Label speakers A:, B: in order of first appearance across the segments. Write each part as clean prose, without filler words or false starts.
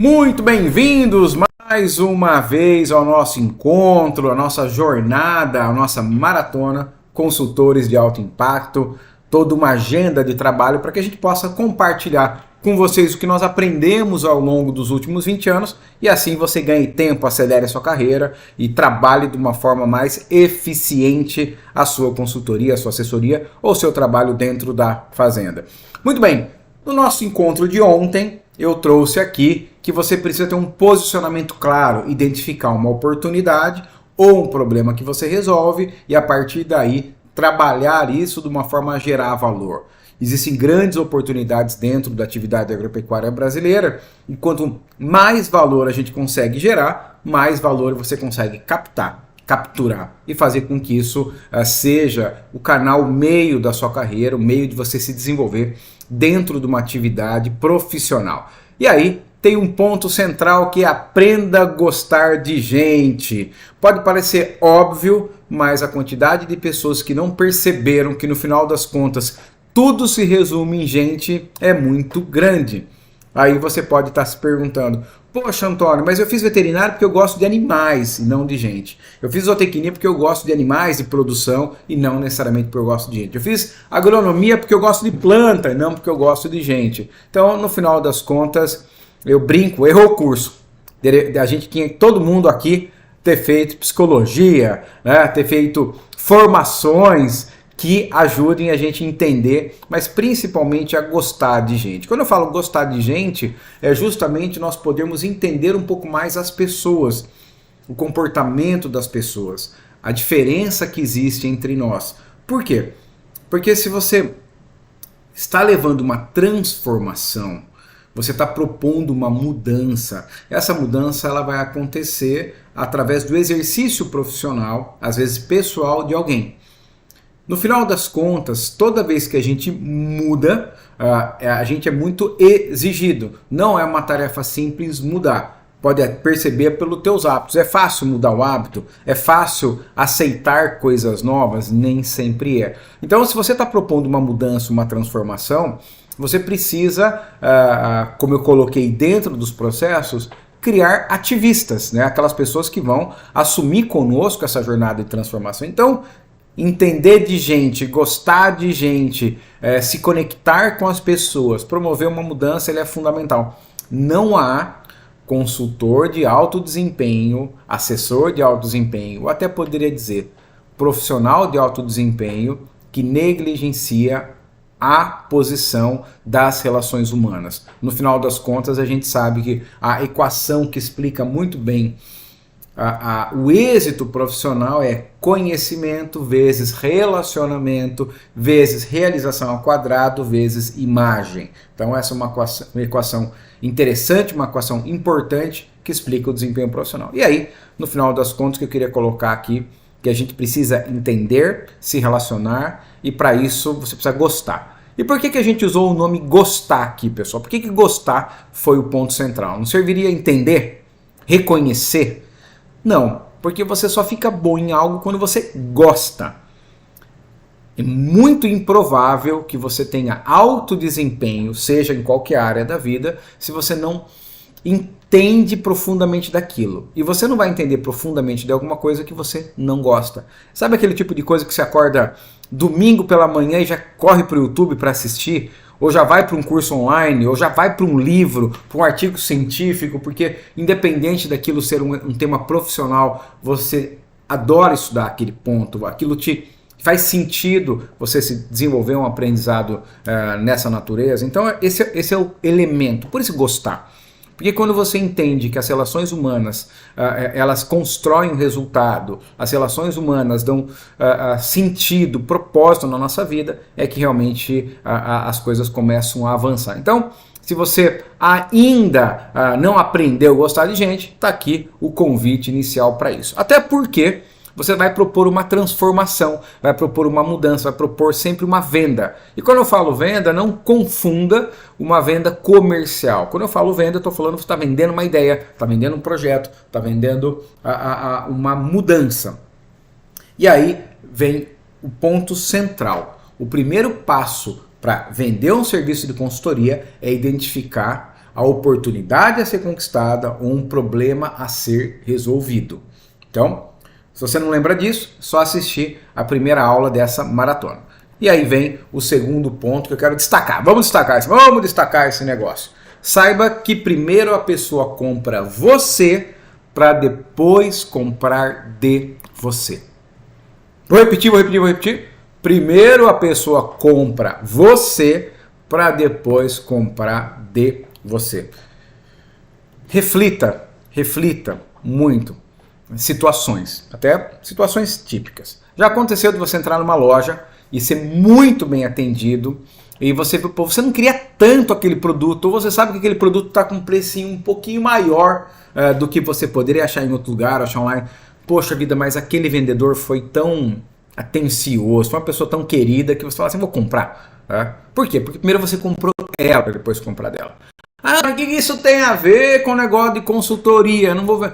A: Muito bem-vindos mais uma vez ao nosso encontro, a nossa jornada, a nossa maratona Consultores de Alto Impacto, toda uma agenda de trabalho para que a gente possa compartilhar com vocês o que nós aprendemos ao longo dos últimos 20 anos e assim você ganhe tempo, acelere a sua carreira e trabalhe de uma forma mais eficiente a sua consultoria, a sua assessoria ou seu trabalho dentro da fazenda. Muito bem, no nosso encontro de ontem eu trouxe aqui que você precisa ter um posicionamento claro, identificar uma oportunidade ou um problema que você resolve e a partir daí trabalhar isso de uma forma a gerar valor. Existem grandes oportunidades dentro da atividade agropecuária brasileira e quanto mais valor a gente consegue gerar, mais valor você consegue capturar e fazer com que isso seja o canal, o meio da sua carreira, o meio de você se desenvolver dentro de uma atividade profissional. E aí tem um ponto central que é aprenda a gostar de gente. Pode parecer óbvio, mas a quantidade de pessoas que não perceberam que no final das contas tudo se resume em gente é muito grande. Aí você pode estar se perguntando, poxa Antônio, mas eu fiz veterinário porque eu gosto de animais e não de gente. Eu fiz zootecnia porque eu gosto de animais, de produção e não necessariamente porque eu gosto de gente. Eu fiz agronomia porque eu gosto de planta e não porque eu gosto de gente. Então, no final das contas, eu brinco, errou o curso. A gente tinha todo mundo aqui ter feito psicologia, né, ter feito formações que ajudem a gente a entender, mas principalmente a gostar de gente. Quando eu falo gostar de gente, é justamente nós podermos entender um pouco mais as pessoas, o comportamento das pessoas, a diferença que existe entre nós. Por quê? Porque se você está levando uma transformação, você está propondo uma mudança. Essa mudança ela vai acontecer através do exercício profissional, às vezes pessoal, de alguém. No final das contas, toda vez que a gente muda, a gente é muito exigido. Não é uma tarefa simples mudar. Pode perceber pelos teus hábitos. É fácil mudar o hábito? É fácil aceitar coisas novas? Nem sempre é. Então, se você está propondo uma mudança, uma transformação, você precisa, como eu coloquei dentro dos processos, criar ativistas, né? Aquelas pessoas que vão assumir conosco essa jornada de transformação. Então, entender de gente, gostar de gente, se conectar com as pessoas, promover uma mudança, ele é fundamental. Não há consultor de alto desempenho, assessor de alto desempenho, ou até poderia dizer profissional de alto desempenho que negligencia a posição das relações humanas. No final das contas, a gente sabe que a equação que explica muito bem o êxito profissional é conhecimento vezes relacionamento vezes realização ao quadrado vezes imagem. Então essa é uma equação interessante, uma equação importante que explica o desempenho profissional. E aí, no final das contas, que eu queria colocar aqui, que a gente precisa entender, se relacionar e para isso você precisa gostar. E por que a gente usou o nome gostar aqui, pessoal? Por que gostar foi o ponto central? Não serviria entender? Reconhecer? Não, porque você só fica bom em algo quando você gosta. É muito improvável que você tenha alto desempenho, seja em qualquer área da vida, se você não entende profundamente daquilo. E você não vai entender profundamente de alguma coisa que você não gosta. Sabe aquele tipo de coisa que você acorda domingo pela manhã e já corre para o YouTube para assistir? Ou já vai para um curso online, ou já vai para um livro, para um artigo científico, porque independente daquilo ser um tema profissional, você adora estudar aquele ponto, aquilo te faz sentido você se desenvolver um aprendizado nessa natureza. Então esse é o elemento, por isso gostar. Porque quando você entende que as relações humanas elas constroem um resultado, as relações humanas dão sentido, propósito na nossa vida, é que realmente as coisas começam a avançar. Então, se você ainda não aprendeu a gostar de gente, está aqui o convite inicial para isso. Até porque você vai propor uma transformação, vai propor uma mudança, vai propor sempre uma venda. E quando eu falo venda, não confunda uma venda comercial. Quando eu falo venda, eu estou falando que você está vendendo uma ideia, está vendendo um projeto, está vendendo uma mudança. E aí vem o ponto central. O primeiro passo para vender um serviço de consultoria é identificar a oportunidade a ser conquistada ou um problema a ser resolvido. Então, se você não lembra disso, é só assistir a primeira aula dessa maratona. E aí vem o segundo ponto que eu quero destacar. Vamos destacar esse negócio. Saiba que primeiro a pessoa compra você para depois comprar de você. Vou repetir. Primeiro a pessoa compra você para depois comprar de você. Reflita muito. Situações, até situações típicas. Já aconteceu de você entrar numa loja e ser muito bem atendido e você não queria tanto aquele produto, ou você sabe que aquele produto está com um precinho um pouquinho maior do que você poderia achar em outro lugar, achar online. Poxa vida, mas aquele vendedor foi tão atencioso, foi uma pessoa tão querida que você fala assim, vou comprar. Por quê? Porque primeiro você comprou ela para depois comprar dela. O que isso tem a ver com o negócio de consultoria? Não vou ver.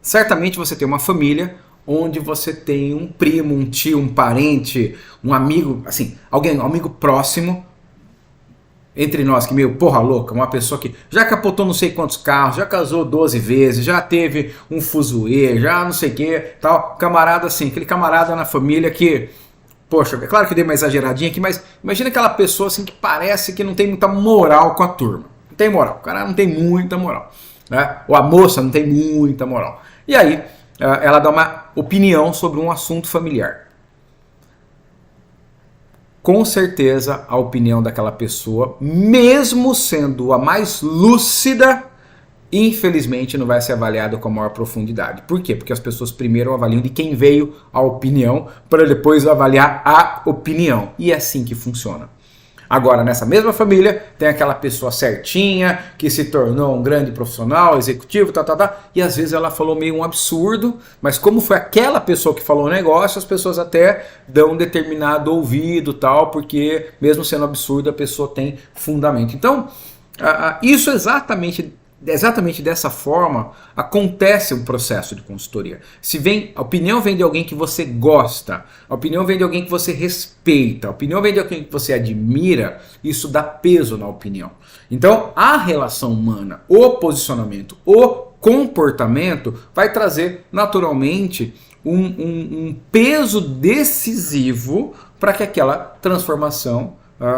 A: Certamente você tem uma família onde você tem um primo, um tio, um parente, um amigo, assim, um amigo próximo entre nós, que meio porra louca, uma pessoa que já capotou não sei quantos carros, já casou 12 vezes, já teve um fuzuê, já não sei o que, tal, camarada assim, aquele camarada na família que, poxa, é claro que eu dei uma exageradinha aqui, mas imagina aquela pessoa assim que parece que não tem muita moral com a turma, não tem moral, o cara não tem muita moral, né? Ou a moça não tem muita moral. E aí, ela dá uma opinião sobre um assunto familiar. Com certeza, a opinião daquela pessoa, mesmo sendo a mais lúcida, infelizmente não vai ser avaliada com a maior profundidade. Por quê? Porque as pessoas primeiro avaliam de quem veio a opinião, para depois avaliar a opinião. E é assim que funciona. Agora, nessa mesma família, tem aquela pessoa certinha, que se tornou um grande profissional, executivo, e às vezes ela falou meio um absurdo, mas como foi aquela pessoa que falou o negócio, as pessoas até dão um determinado ouvido, porque mesmo sendo absurdo, a pessoa tem fundamento. Então, isso exatamente dessa forma acontece o processo de consultoria. A opinião vem de alguém que você gosta, a opinião vem de alguém que você respeita, a opinião vem de alguém que você admira, isso dá peso na opinião. Então, a relação humana, o posicionamento, o comportamento vai trazer naturalmente um peso decisivo para que aquela transformação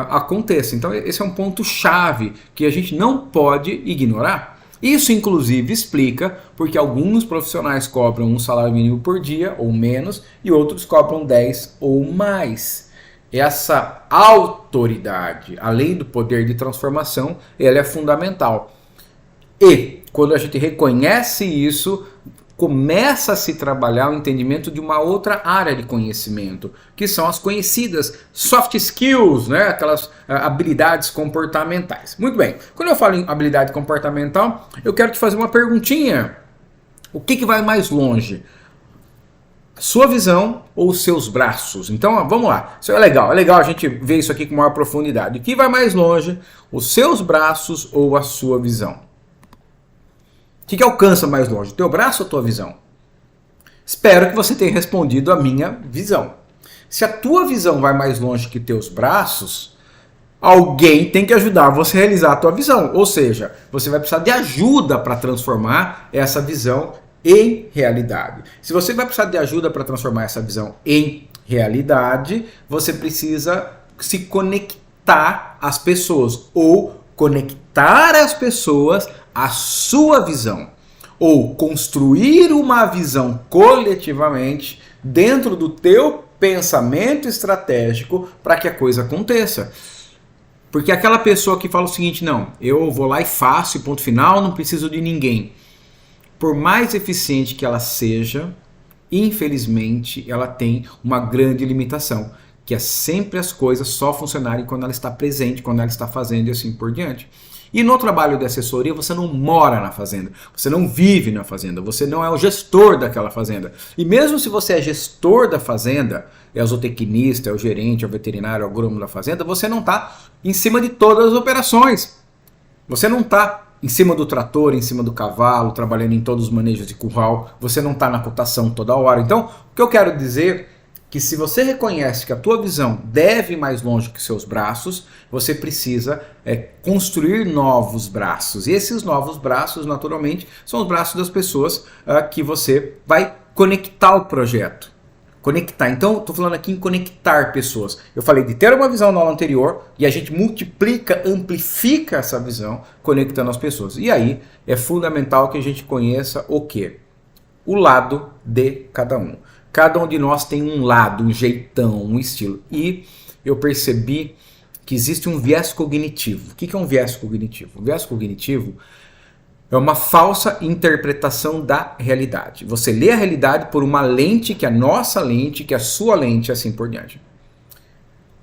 A: aconteça. Então esse é um ponto chave que a gente não pode ignorar. Isso inclusive explica porque alguns profissionais cobram um salário mínimo por dia ou menos e outros cobram 10 ou mais. Essa autoridade, além do poder de transformação, ela é fundamental. E quando a gente reconhece isso, começa a se trabalhar o entendimento de uma outra área de conhecimento, que são as conhecidas soft skills, né? Aquelas habilidades comportamentais. Muito bem, quando eu falo em habilidade comportamental, eu quero te fazer uma perguntinha. O que vai mais longe? Sua visão ou os seus braços? Então, vamos lá. Isso é legal a gente ver isso aqui com maior profundidade. O que vai mais longe? Os seus braços ou a sua visão? O que alcança mais longe? O teu braço ou a tua visão? Espero que você tenha respondido a minha visão. Se a tua visão vai mais longe que teus braços, alguém tem que ajudar você a realizar a tua visão. Ou seja, você vai precisar de ajuda para transformar essa visão em realidade. Se você vai precisar de ajuda para transformar essa visão em realidade, você precisa se conectar às pessoas ou conectar as pessoas à sua visão ou construir uma visão coletivamente dentro do teu pensamento estratégico para que a coisa aconteça. Porque aquela pessoa que fala o seguinte, não, eu vou lá e faço e ponto final, não preciso de ninguém. Por mais eficiente que ela seja, infelizmente ela tem uma grande limitação, que é sempre as coisas só funcionarem quando ela está presente, quando ela está fazendo e assim por diante. E no trabalho de assessoria você não mora na fazenda, você não vive na fazenda, você não é o gestor daquela fazenda. E mesmo se você é gestor da fazenda, é o zootecnista, é o gerente, é o veterinário, é o agrônomo da fazenda, você não está em cima de todas as operações. Você não está em cima do trator, em cima do cavalo, trabalhando em todos os manejos de curral, você não está na cotação toda hora. Então, o que eu quero dizer que se você reconhece que a tua visão deve ir mais longe que seus braços, você precisa construir novos braços. E esses novos braços, naturalmente, são os braços das pessoas que você vai conectar o projeto. Conectar. Então, estou falando aqui em conectar pessoas. Eu falei de ter uma visão na aula anterior e a gente multiplica, amplifica essa visão conectando as pessoas. E aí é fundamental que a gente conheça o quê? O lado de cada um. Cada um de nós tem um lado, um jeitão, um estilo. E eu percebi que existe um viés cognitivo. O que é um viés cognitivo? O viés cognitivo é uma falsa interpretação da realidade. Você lê a realidade por uma lente que é a nossa lente, que é a sua lente, e assim por diante.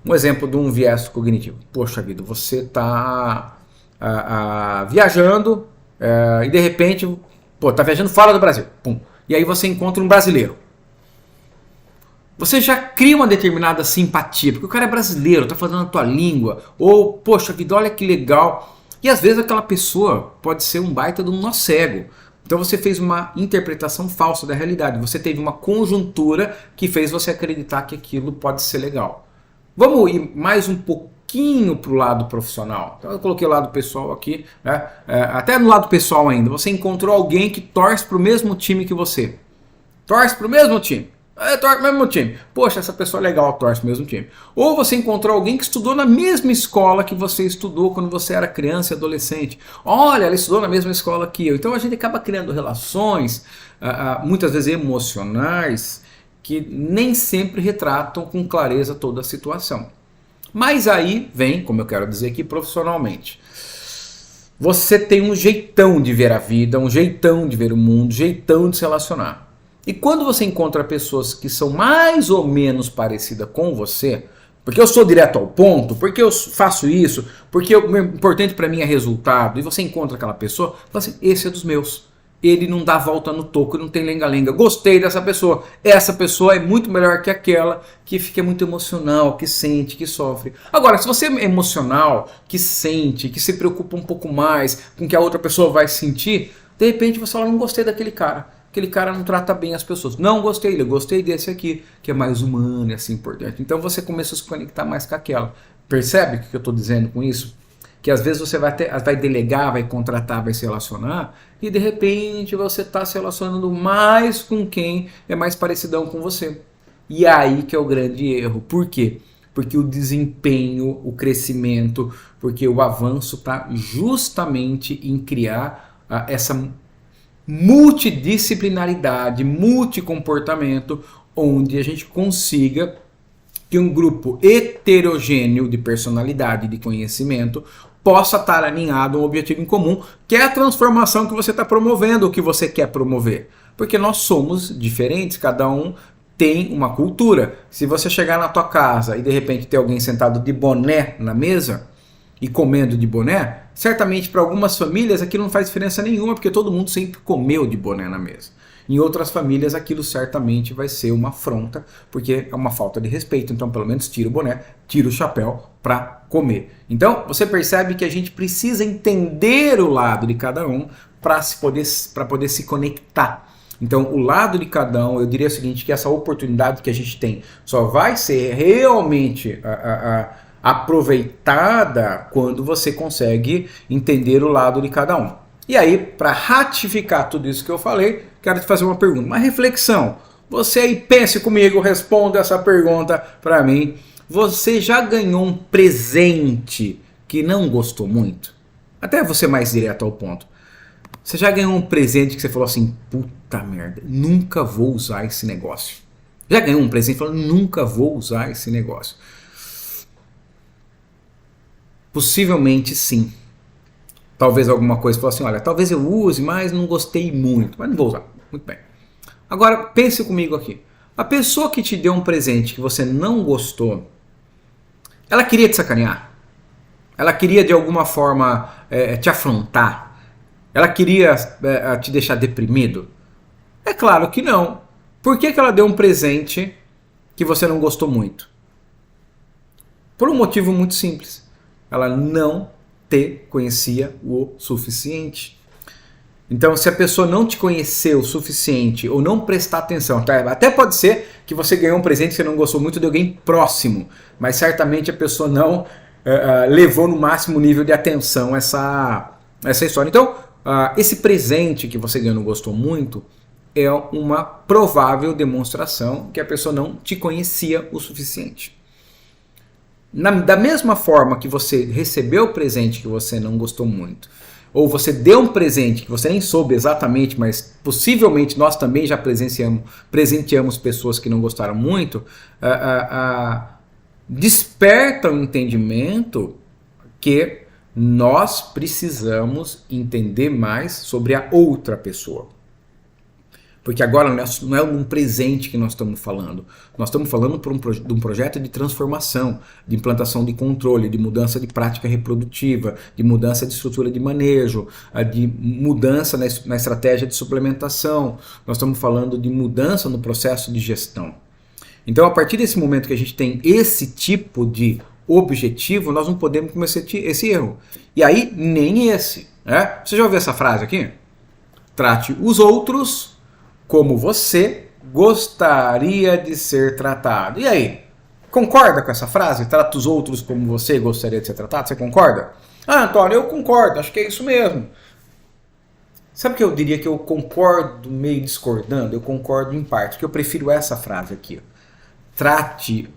A: Um exemplo de um viés cognitivo. Poxa vida, você está viajando e de repente, está viajando fora do Brasil. Pum. E aí você encontra um brasileiro. Você já cria uma determinada simpatia, porque o cara é brasileiro, está falando a tua língua. Ou, poxa vida, olha que legal. E às vezes aquela pessoa pode ser um baita de um nó cego. Então você fez uma interpretação falsa da realidade. Você teve uma conjuntura que fez você acreditar que aquilo pode ser legal. Vamos ir mais um pouquinho para o lado profissional. Então eu coloquei o lado pessoal aqui, né? Até no lado pessoal ainda. Você encontrou alguém que torce para o mesmo time que você. Torce para o mesmo time. Torce pro mesmo time. Poxa, essa pessoa é legal, torce pro mesmo time. Ou você encontrou alguém que estudou na mesma escola que você estudou quando você era criança e adolescente. Olha, ela estudou na mesma escola que eu. Então a gente acaba criando relações, muitas vezes emocionais, que nem sempre retratam com clareza toda a situação. Mas aí vem, como eu quero dizer aqui, profissionalmente. Você tem um jeitão de ver a vida, um jeitão de ver o mundo, um jeitão de se relacionar. E quando você encontra pessoas que são mais ou menos parecidas com você, porque eu sou direto ao ponto, porque eu faço isso, porque o importante para mim é resultado, e você encontra aquela pessoa, fala assim, esse é dos meus. Ele não dá volta no toco, não tem lenga-lenga. Gostei dessa pessoa. Essa pessoa é muito melhor que aquela que fica muito emocional, que sente, que sofre. Agora, se você é emocional, que sente, que se preocupa um pouco mais com o que a outra pessoa vai sentir, de repente você fala, não gostei daquele cara. Aquele cara não trata bem as pessoas. Não gostei, eu gostei desse aqui, que é mais humano e assim por diante. Então você começa a se conectar mais com aquela. Percebe o que eu estou dizendo com isso? Que às vezes você vai delegar, vai contratar, vai se relacionar, e de repente você está se relacionando mais com quem é mais parecidão com você. E aí que é o grande erro. Por quê? Porque o desempenho, o crescimento, porque o avanço está justamente em criar essa multidisciplinaridade, multicomportamento, onde a gente consiga que um grupo heterogêneo de personalidade e de conhecimento possa estar alinhado a um objetivo em comum, que é a transformação que você está promovendo, ou que você quer promover. Porque nós somos diferentes, cada um tem uma cultura. Se você chegar na tua casa e de repente ter alguém sentado de boné na mesa e comendo de boné, certamente para algumas famílias aquilo não faz diferença nenhuma, porque todo mundo sempre comeu de boné na mesa. Em outras famílias aquilo certamente vai ser uma afronta, porque é uma falta de respeito. Então pelo menos tira o boné, tira o chapéu para comer. Então você percebe que a gente precisa entender o lado de cada um para poder se conectar. Então o lado de cada um, eu diria o seguinte, que essa oportunidade que a gente tem só vai ser realmente aproveitada quando você consegue entender o lado de cada um. E aí, para ratificar tudo isso que eu falei, quero te fazer uma pergunta, uma reflexão. Você aí pense comigo, responda essa pergunta para mim. Você já ganhou um presente que não gostou muito? Até você mais direto ao ponto. Você já ganhou um presente que você falou assim, puta merda, nunca vou usar esse negócio. Já ganhou um presente e falou, nunca vou usar esse negócio. Possivelmente sim. Talvez alguma coisa falou assim, olha, talvez eu use, mas não gostei muito, mas não vou usar. Muito bem. Agora, pense comigo aqui. A pessoa que te deu um presente que você não gostou, ela queria te sacanear? Ela queria de alguma forma te afrontar? Ela queria te deixar deprimido? É claro que não. Por que ela deu um presente que você não gostou muito? Por um motivo muito simples. Ela não te conhecia o suficiente. Então, se a pessoa não te conheceu o suficiente ou não prestar atenção, tá? Até pode ser que você ganhou um presente que você não gostou muito de alguém próximo, mas certamente a pessoa não levou no máximo nível de atenção essa história. Então, esse presente que você ganhou e não gostou muito é uma provável demonstração que a pessoa não te conhecia o suficiente. Da mesma forma que você recebeu o presente que você não gostou muito, ou você deu um presente que você nem soube exatamente, mas possivelmente nós também já presenteamos pessoas que não gostaram muito, desperta o entendimento que nós precisamos entender mais sobre a outra pessoa. Porque agora não é um presente que nós estamos falando. Nós estamos falando de um projeto de transformação, de implantação de controle, de mudança de prática reprodutiva, de mudança de estrutura de manejo, de mudança na estratégia de suplementação. Nós estamos falando de mudança no processo de gestão. Então, a partir desse momento que a gente tem esse tipo de objetivo, nós não podemos cometer esse erro. E aí, nem esse. Né? Você já ouviu essa frase aqui? Trate os outros como você gostaria de ser tratado. E aí? Concorda com essa frase? Trata os outros como você gostaria de ser tratado? Você concorda? Ah, Antônio, eu concordo, acho que é isso mesmo. Sabe que eu diria que eu concordo meio discordando? Eu concordo em parte, porque eu prefiro essa frase aqui. Trate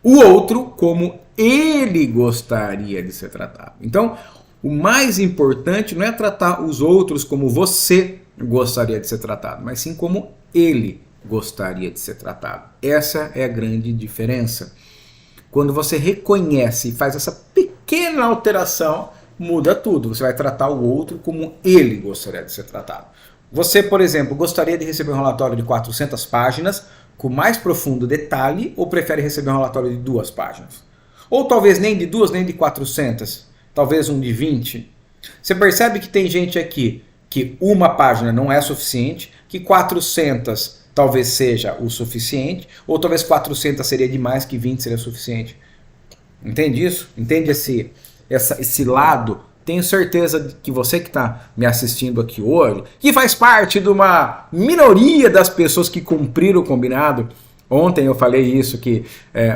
A: o outro como ele gostaria de ser tratado. Então, o mais importante não é tratar os outros como você gostaria de ser tratado, mas sim como ele gostaria de ser tratado. Essa é a grande diferença. Quando você reconhece e faz essa pequena alteração, muda tudo. Você vai tratar o outro como ele gostaria de ser tratado. Você, por exemplo, gostaria de receber um relatório de 400 páginas com mais profundo detalhe ou prefere receber um relatório de 2 páginas? Ou talvez nem de 2, nem de 400, talvez um de 20. Você percebe que tem gente aqui que uma página não é suficiente, que 400 talvez seja o suficiente, ou talvez 400 seria demais, que 20 seria suficiente. Entende isso? Entende esse lado? Tenho certeza que você que está me assistindo aqui hoje, que faz parte de uma minoria das pessoas que cumpriram o combinado. Ontem eu falei isso, que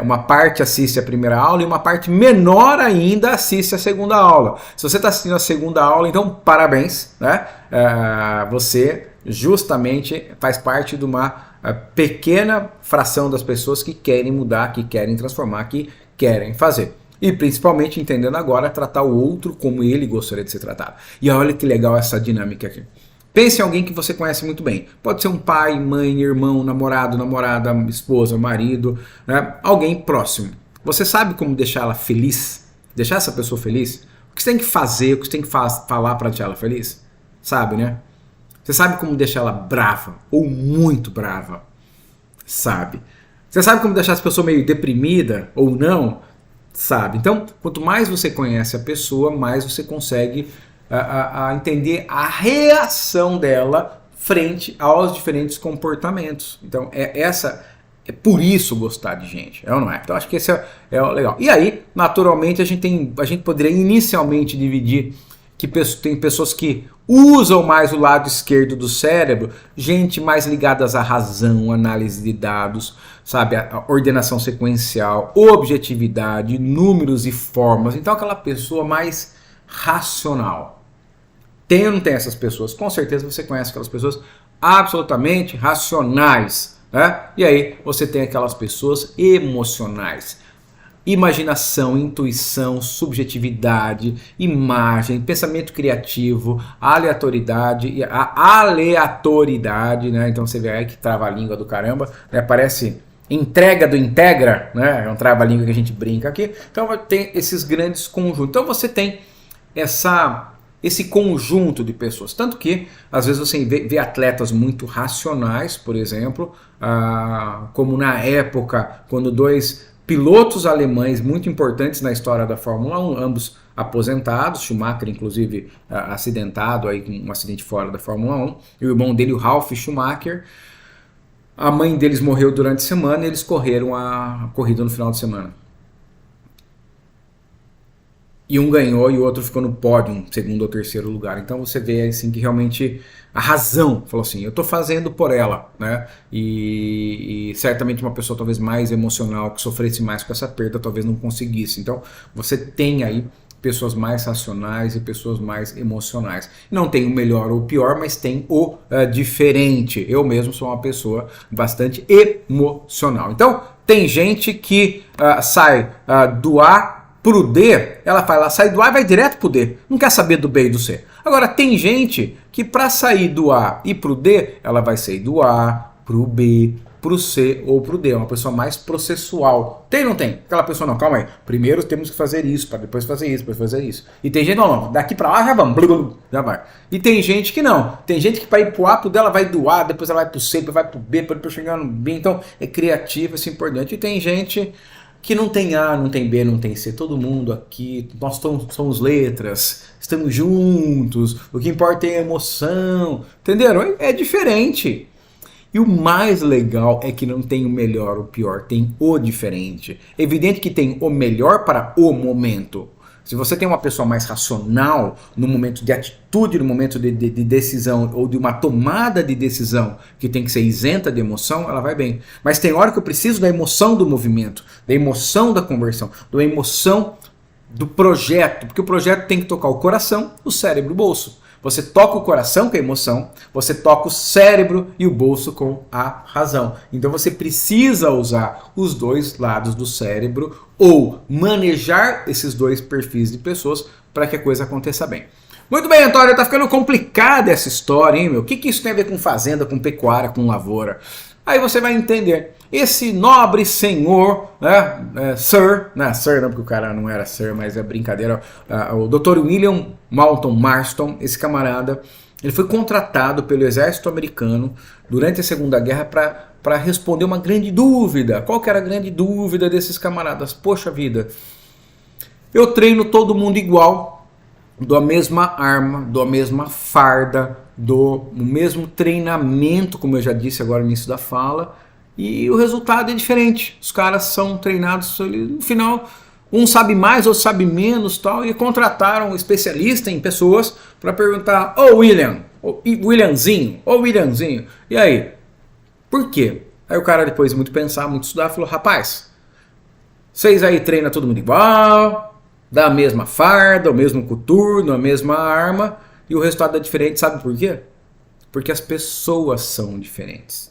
A: uma parte assiste a primeira aula e uma parte menor ainda assiste a segunda aula. Se você está assistindo a segunda aula, então parabéns, né? Você justamente faz parte de uma pequena fração das pessoas que querem mudar, que querem transformar, que querem fazer. E principalmente entendendo agora tratar o outro como ele gostaria de ser tratado. E olha que legal essa dinâmica aqui. Pense em alguém que você conhece muito bem. Pode ser um pai, mãe, irmão, namorado, namorada, esposa, marido, né? Alguém próximo. Você sabe como deixar ela feliz? Deixar essa pessoa feliz? O que você tem que fazer, o que você tem que falar para deixar ela feliz? Sabe, né? Você sabe como deixar ela brava ou muito brava? Sabe. Você sabe como deixar essa pessoa meio deprimida ou não? Sabe. Então, quanto mais você conhece a pessoa, mais você consegue a entender a reação dela frente aos diferentes comportamentos. Então, é por isso gostar de gente, é ou não é? Então, acho que esse é o legal. E aí, naturalmente, a gente poderia inicialmente dividir que tem pessoas que usam mais o lado esquerdo do cérebro, gente mais ligada à razão, análise de dados, sabe, a ordenação sequencial, objetividade, números e formas. Então, aquela pessoa mais racional. Tem ou não tem essas pessoas? Com certeza você conhece aquelas pessoas absolutamente racionais, né? E aí você tem aquelas pessoas emocionais. Imaginação, intuição, subjetividade, imagem, pensamento criativo, aleatoriedade, né? Então você vê aí que trava a língua do caramba, né? Parece entrega do integra, né? É um trava-língua que a gente brinca aqui. Então tem esses grandes conjuntos. Então você tem esse conjunto de pessoas. Tanto que, às vezes, você vê atletas muito racionais, por exemplo, como na época, quando 2 pilotos alemães muito importantes na história da Fórmula 1, ambos aposentados, Schumacher, inclusive, acidentado, aí, com um acidente fora da Fórmula 1, e o irmão dele, o Ralf Schumacher, a mãe deles morreu durante a semana e eles correram a corrida no final de semana. e um ganhou e o outro ficou no pódio, segundo ou terceiro lugar. Então você vê assim que realmente a razão, falou assim, eu estou fazendo por ela, né? E certamente uma pessoa talvez mais emocional, que sofresse mais com essa perda, talvez não conseguisse. Então você tem aí pessoas mais racionais e pessoas mais emocionais. Não tem o melhor ou o pior, mas tem o diferente. Eu mesmo sou uma pessoa bastante emocional. Então tem gente que sai do A pro D, ela sai do A e vai direto pro D. Não quer saber do B e do C. Agora, tem gente que para sair do A e pro D, ela vai sair do A pro B, pro C ou pro D. É uma pessoa mais processual. Tem ou não tem? Aquela pessoa, não, calma aí. Primeiro temos que fazer isso, para depois fazer isso, depois fazer isso. E tem gente, não, daqui para lá já vamos, já vai. E tem gente que não. Tem gente que para ir pro A, pro D, ela vai do A, depois ela vai pro C, depois vai pro B, depois chegar no B. Então, é criativo, assim, importante. E tem gente que não tem A, não tem B, não tem C, todo mundo aqui, nós somos letras, estamos juntos, o que importa é a emoção, entenderam? É diferente. E o mais legal é que não tem o melhor ou o pior, tem o diferente. É evidente que tem o melhor para o momento. Se você tem uma pessoa mais racional no momento de atitude, no momento de decisão ou de uma tomada de decisão que tem que ser isenta de emoção, ela vai bem. Mas tem hora que eu preciso da emoção do movimento, da emoção da conversão, da emoção do projeto, porque o projeto tem que tocar o coração, o cérebro e o bolso. Você toca o coração com a emoção, você toca o cérebro e o bolso com a razão. Então você precisa usar os dois lados do cérebro ou manejar esses dois perfis de pessoas para que a coisa aconteça bem. Muito bem, Antônio, tá ficando complicada essa história, hein, meu? O que isso tem a ver com fazenda, com pecuária, com lavoura? Aí você vai entender. Esse nobre senhor, né, Sir não, porque o cara não era Sir, mas é brincadeira, o Dr. William Moulton Marston, esse camarada, ele foi contratado pelo exército americano durante a Segunda Guerra para responder uma grande dúvida. Qual que era a grande dúvida desses camaradas? Poxa vida, eu treino todo mundo igual, dou a mesma arma, dou a mesma farda, dou o mesmo treinamento, como eu já disse agora no início da fala, e o resultado é diferente. Os caras são treinados, no final, um sabe mais, outro sabe menos, tal, e contrataram um especialista em pessoas para perguntar: ô William, Williamzinho, e aí, por quê? Aí o cara, depois de muito pensar, muito estudar, falou: rapaz, vocês aí treinam todo mundo igual, dá a mesma farda, o mesmo coturno, a mesma arma, e o resultado é diferente, sabe por quê? Porque as pessoas são diferentes.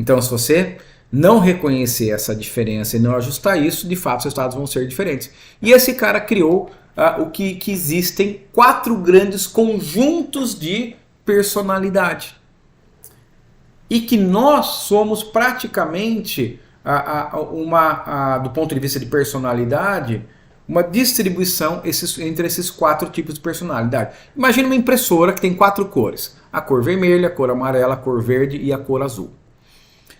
A: Então, se você não reconhecer essa diferença e não ajustar isso, de fato os resultados vão ser diferentes. E esse cara criou o que existem 4 grandes conjuntos de personalidade. E que nós somos praticamente, do ponto de vista de personalidade, uma distribuição entre esses 4 tipos de personalidade. Imagina uma impressora que tem 4 cores. A cor vermelha, a cor amarela, a cor verde e a cor azul.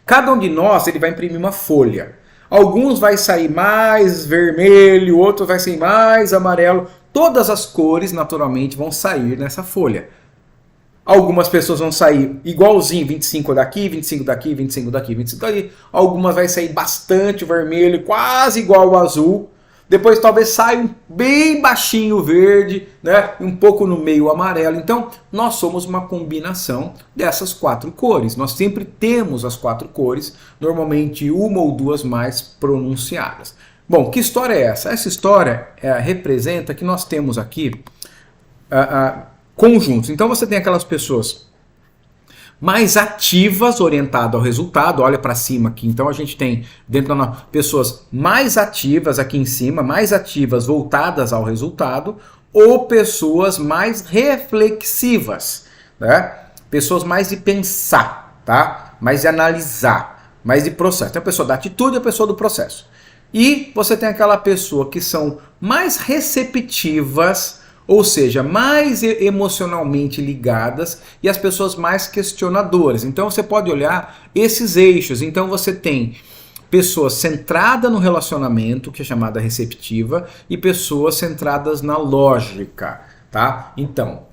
A: Cada um de nós ele vai imprimir uma folha. Alguns vai sair mais vermelho, outros vai sair mais amarelo. Todas as cores, naturalmente, vão sair nessa folha. Algumas pessoas vão sair igualzinho, 25 daqui, 25 daqui, 25 daqui, 25 daqui. Algumas vai sair bastante vermelho, quase igual ao azul. Depois talvez saia bem baixinho o verde, né? Um pouco no meio amarelo. Então, nós somos uma combinação dessas 4 cores. Nós sempre temos as 4 cores, normalmente uma ou duas mais pronunciadas. Bom, que história é essa? Essa história representa que nós temos aqui conjuntos. Então, você tem aquelas pessoas mais ativas, orientadas ao resultado, olha para cima aqui, então a gente tem dentro da pessoas mais ativas aqui em cima, mais ativas voltadas ao resultado, ou pessoas mais reflexivas, né? Pessoas mais de pensar, tá? Mais de analisar, mais de processo. Tem a pessoa da atitude e a pessoa do processo. E você tem aquela pessoa que são mais receptivas, ou seja, mais emocionalmente ligadas, e as pessoas mais questionadoras. Então você pode olhar esses eixos. Então você tem pessoas centradas no relacionamento, que é chamada receptiva, e pessoas centradas na lógica, tá? Então,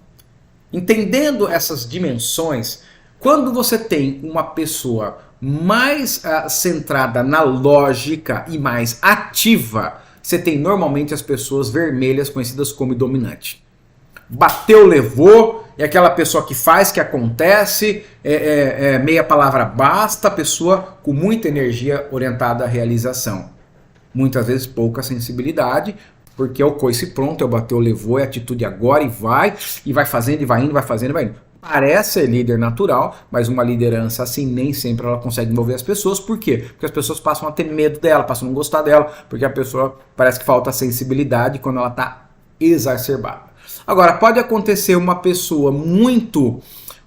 A: entendendo essas dimensões, quando você tem uma pessoa mais centrada na lógica e mais ativa, você tem normalmente as pessoas vermelhas, conhecidas como dominante. Bateu, levou, é aquela pessoa que faz, que acontece, meia palavra basta, pessoa com muita energia orientada à realização. Muitas vezes pouca sensibilidade, porque é o coice pronto, é o bateu, levou, é atitude agora e vai fazendo, e vai indo, vai fazendo, e vai indo. Parece ser líder natural, mas uma liderança assim nem sempre ela consegue envolver as pessoas. Por quê? Porque as pessoas passam a ter medo dela, passam a não gostar dela, porque a pessoa parece que falta sensibilidade quando ela está exacerbada. Agora, pode acontecer uma pessoa muito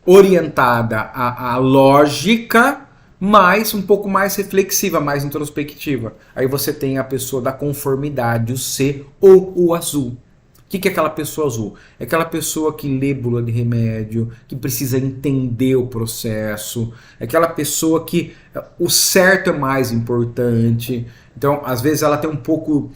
A: orientada à lógica, mas um pouco mais reflexiva, mais introspectiva. Aí você tem a pessoa da conformidade, o C ou o azul. O que é aquela pessoa azul? É aquela pessoa que lê bula de remédio, que precisa entender o processo, é aquela pessoa que o certo é mais importante. Então, às vezes ela tem um pouco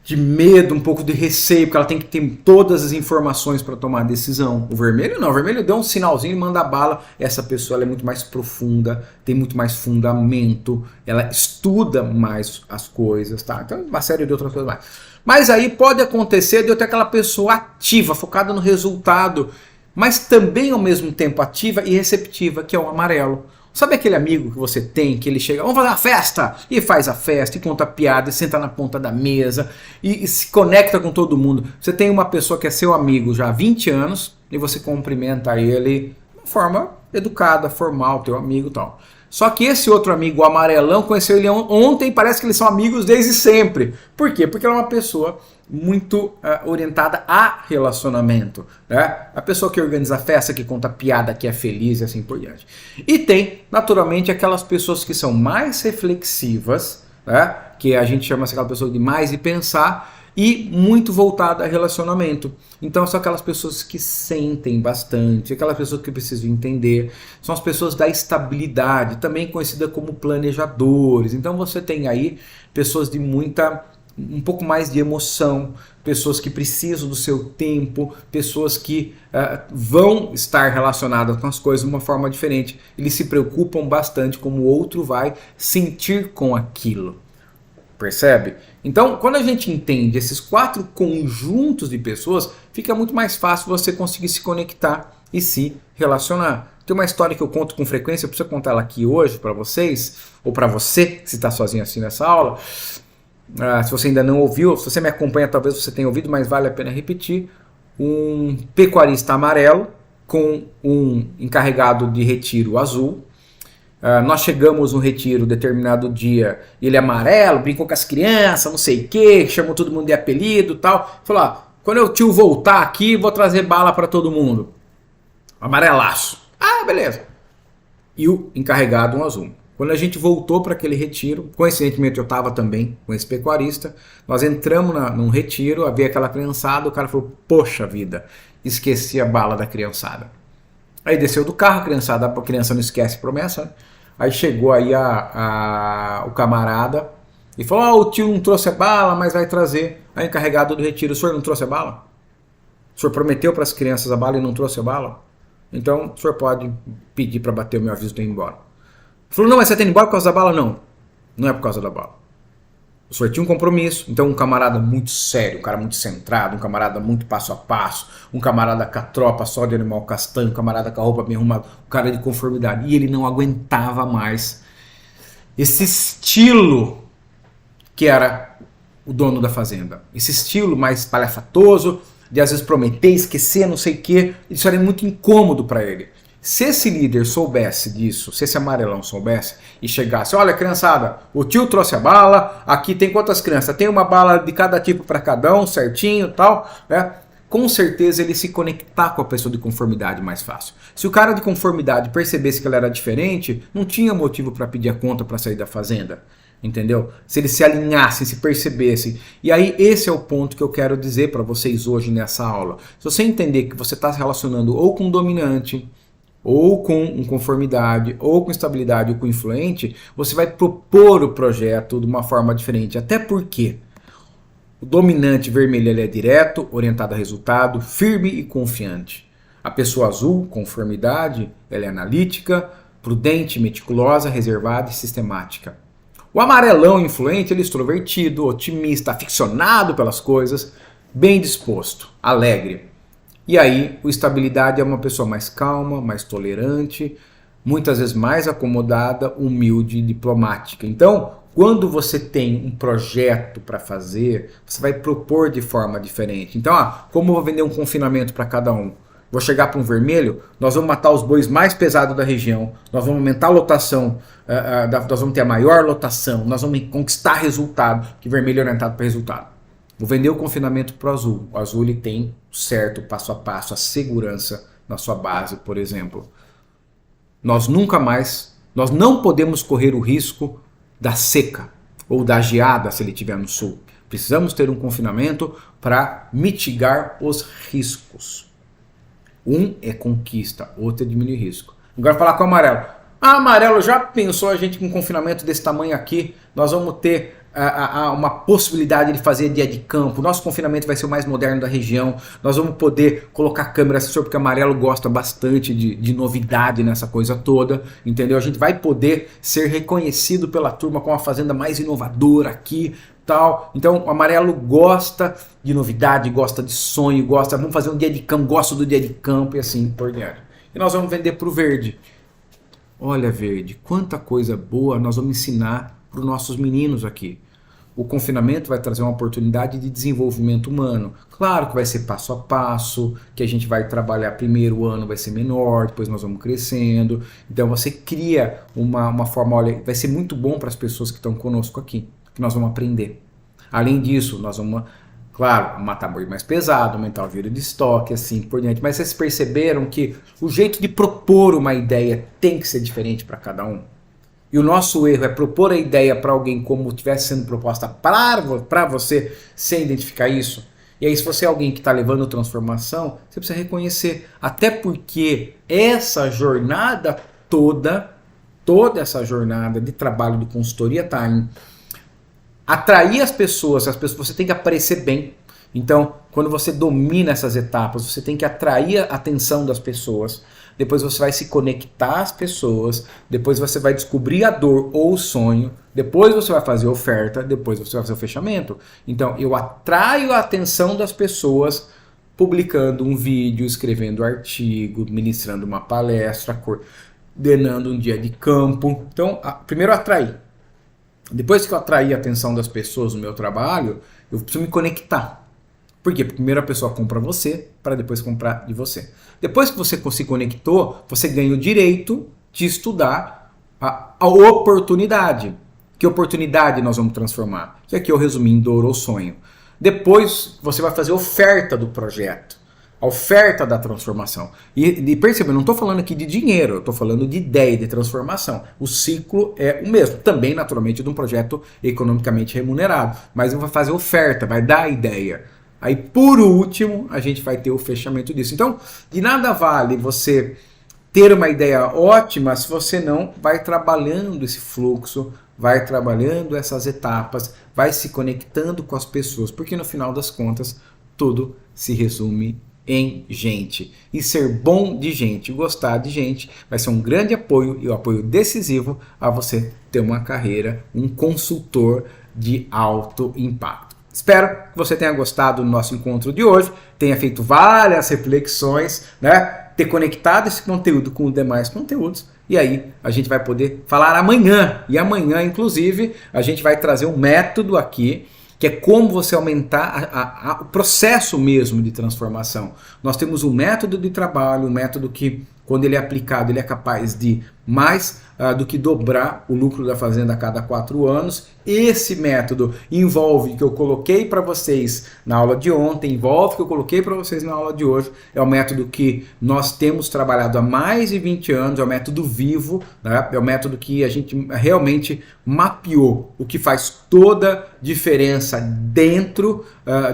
A: de medo, um pouco de receio, porque ela tem que ter todas as informações para tomar a decisão. O vermelho não, o vermelho deu um sinalzinho e manda bala. Essa pessoa ela é muito mais profunda, tem muito mais fundamento, ela estuda mais as coisas, tá? Então, uma série de outras coisas mais. Mas aí pode acontecer de eu ter aquela pessoa ativa, focada no resultado, mas também ao mesmo tempo ativa e receptiva, que é o amarelo. Sabe aquele amigo que você tem, que ele chega, vamos fazer uma festa, e faz a festa, e conta piada, e senta na ponta da mesa, e se conecta com todo mundo. Você tem uma pessoa que é seu amigo já há 20 anos, e você cumprimenta ele de uma forma educada, formal, teu amigo e tal. Só que esse outro amigo, o amarelão, conheceu ele ontem e parece que eles são amigos desde sempre. Por quê? Porque ela é uma pessoa muito orientada a relacionamento, né? A pessoa que organiza a festa, que conta piada, que é feliz e assim por diante. E tem, naturalmente, aquelas pessoas que são mais reflexivas, né? Que a gente chama aquela pessoa de mais de pensar, e muito voltada a relacionamento. Então são aquelas pessoas que sentem bastante, aquelas pessoas que precisam entender, são as pessoas da estabilidade, também conhecida como planejadores. Então você tem aí pessoas de um pouco mais de emoção, pessoas que precisam do seu tempo, pessoas que vão estar relacionadas com as coisas de uma forma diferente. Eles se preocupam bastante como o outro vai sentir com aquilo. Percebe? Então, quando a gente entende esses 4 conjuntos de pessoas, fica muito mais fácil você conseguir se conectar e se relacionar. Tem uma história que eu conto com frequência, eu preciso contar ela aqui hoje para vocês, ou para você, se está sozinho assim nessa aula. Se você ainda não ouviu, se você me acompanha, talvez você tenha ouvido, mas vale a pena repetir. Um pecuarista amarelo com um encarregado de retiro azul. Nós chegamos no retiro determinado dia, ele é amarelo, brincou com as crianças, não sei o que, chamou todo mundo de apelido e tal. Falou, quando o tio voltar aqui, vou trazer bala para todo mundo. Amarelaço. Beleza. E o encarregado, um azul. Quando a gente voltou para aquele retiro, coincidentemente eu estava também com esse pecuarista, nós entramos num retiro, havia aquela criançada, o cara falou, poxa vida, esqueci a bala da criançada. Aí desceu do carro, a criança não esquece promessa, né? Aí chegou aí o camarada e falou, o tio não trouxe a bala, mas vai trazer. Aí o encarregado do retiro, o senhor não trouxe a bala? O senhor prometeu para as crianças a bala e não trouxe a bala? Então o senhor pode pedir para bater o meu aviso de ir embora. Ele falou, não, mas você tem ido embora por causa da bala? Não, não é por causa da bala. O senhor tinha um compromisso, então um camarada muito sério, um cara muito centrado, um camarada muito passo a passo, um camarada com a tropa só de animal castanho, um camarada com a roupa bem arrumada, um cara de conformidade. E ele não aguentava mais esse estilo que era o dono da fazenda. Esse estilo mais palhafatoso, de às vezes prometer, esquecer, não sei o quê. Isso era muito incômodo para ele. Se esse líder soubesse disso, se esse amarelão soubesse e chegasse, olha criançada, o tio trouxe a bala, aqui tem quantas crianças? Tem uma bala de cada tipo para cada um, certinho e tal, né? Com certeza ele se conectar com a pessoa de conformidade mais fácil. Se o cara de conformidade percebesse que ela era diferente, não tinha motivo para pedir a conta para sair da fazenda. Entendeu? Se eles se alinhassem, se percebessem. E aí esse é o ponto que eu quero dizer para vocês hoje nessa aula. Se você entender que você está se relacionando ou com um dominante, ou com conformidade, ou com estabilidade, ou com influente, você vai propor o projeto de uma forma diferente. Até porque o dominante vermelho ele é direto, orientado a resultado, firme e confiante. A pessoa azul, conformidade, ela é analítica, prudente, meticulosa, reservada e sistemática. O amarelão influente, ele é extrovertido, otimista, aficionado pelas coisas, bem disposto, alegre. E aí, o estabilidade é uma pessoa mais calma, mais tolerante, muitas vezes mais acomodada, humilde e diplomática. Então, quando você tem um projeto para fazer, você vai propor de forma diferente. Então, como eu vou vender um confinamento para cada um? Vou chegar para um vermelho, nós vamos matar os bois mais pesados da região, nós vamos aumentar a lotação, nós vamos ter a maior lotação, nós vamos conquistar resultado, que vermelho é orientado para resultado. Vou vender o confinamento para o azul. O azul ele tem certo passo a passo, a segurança na sua base, por exemplo. Nós não podemos correr o risco da seca ou da geada se ele estiver no sul. Precisamos ter um confinamento para mitigar os riscos. Um é conquista, outro é diminuir risco. Agora falar com o amarelo. Amarelo, já pensou a gente com um confinamento desse tamanho aqui? Nós vamos ter uma possibilidade de fazer dia de campo. Nosso confinamento vai ser o mais moderno da região. Nós vamos poder colocar câmera sensor, porque o amarelo gosta bastante de novidade nessa coisa toda, entendeu? A gente vai poder ser reconhecido pela turma como a fazenda mais inovadora aqui, tal. Então o amarelo gosta de novidade, gosta de sonho, gosta, vamos fazer um dia de campo, gosta do dia de campo e assim por diante. E nós vamos vender para o verde. Olha, verde, quanta coisa boa nós vamos ensinar para os nossos meninos aqui. O confinamento vai trazer uma oportunidade de desenvolvimento humano. Claro que vai ser passo a passo, que a gente vai trabalhar primeiro o ano vai ser menor, depois nós vamos crescendo. Então você cria uma forma, olha, vai ser muito bom para as pessoas que estão conosco aqui, que nós vamos aprender. Além disso, nós vamos, claro, matar boi mais pesado, aumentar o vírus de estoque, assim por diante. Mas vocês perceberam que o jeito de propor uma ideia tem que ser diferente para cada um? E o nosso erro é propor a ideia para alguém como estivesse sendo proposta para você, sem identificar isso. E aí, se você é alguém que está levando transformação, você precisa reconhecer. Até porque essa jornada toda essa jornada de trabalho de consultoria está em atrair as pessoas, você tem que aparecer bem. Então, quando você domina essas etapas, você tem que atrair a atenção das pessoas. Depois você vai se conectar às pessoas, depois você vai descobrir a dor ou o sonho, depois você vai fazer a oferta, depois você vai fazer o fechamento. Então, eu atraio a atenção das pessoas publicando um vídeo, escrevendo um artigo, ministrando uma palestra, coordenando um dia de campo. Então, primeiro eu atraí. Depois que eu atraí a atenção das pessoas no meu trabalho, eu preciso me conectar. Por quê? Porque primeiro a pessoa compra você, para depois comprar de você. Depois que você se conectou, você ganha o direito de estudar a oportunidade. Que oportunidade nós vamos transformar? Que aqui eu resumi em dor ou sonho. Depois você vai fazer oferta do projeto. A oferta da transformação. E perceba, eu não estou falando aqui de dinheiro, eu estou falando de ideia, de transformação. O ciclo é o mesmo. Também, naturalmente, de um projeto economicamente remunerado. Mas vai fazer oferta, vai dar a ideia. Aí, por último, a gente vai ter o fechamento disso. Então, de nada vale você ter uma ideia ótima se você não vai trabalhando esse fluxo, vai trabalhando essas etapas, vai se conectando com as pessoas, porque no final das contas, tudo se resume em gente. E ser bom de gente, gostar de gente, vai ser um grande apoio e um apoio decisivo a você ter uma carreira, um consultor de alto impacto. Espero que você tenha gostado do nosso encontro de hoje, tenha feito várias reflexões, né? Ter conectado esse conteúdo com os demais conteúdos, e aí a gente vai poder falar amanhã. E amanhã, inclusive, a gente vai trazer um método aqui, que é como você aumentar o processo mesmo de transformação. Nós temos um método de trabalho, um método que, quando ele é aplicado, ele é capaz de mais do que dobrar o lucro da fazenda a cada 4 anos. Esse método envolve o que eu coloquei para vocês na aula de ontem, envolve o que eu coloquei para vocês na aula de hoje. É um método que nós temos trabalhado há mais de 20 anos, é um método vivo, né? É um método que a gente realmente mapeou o que faz toda diferença dentro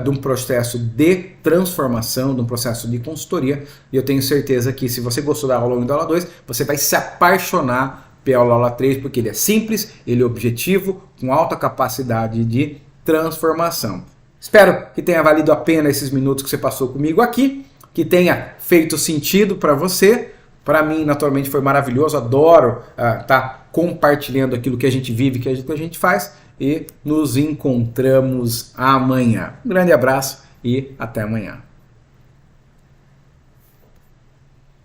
A: de um processo de transformação, de um processo de consultoria. E eu tenho certeza que, se você gostou da aula 1 e da aula 2, você vai se apaixonar pela aula 3, porque ele é simples, ele é objetivo, com alta capacidade de transformação. Espero que tenha valido a pena esses minutos que você passou comigo aqui, que tenha feito sentido para você. Para mim, naturalmente, foi maravilhoso. Adoro estar compartilhando aquilo que a gente vive, que a gente faz. E nos encontramos amanhã. Um grande abraço e até amanhã.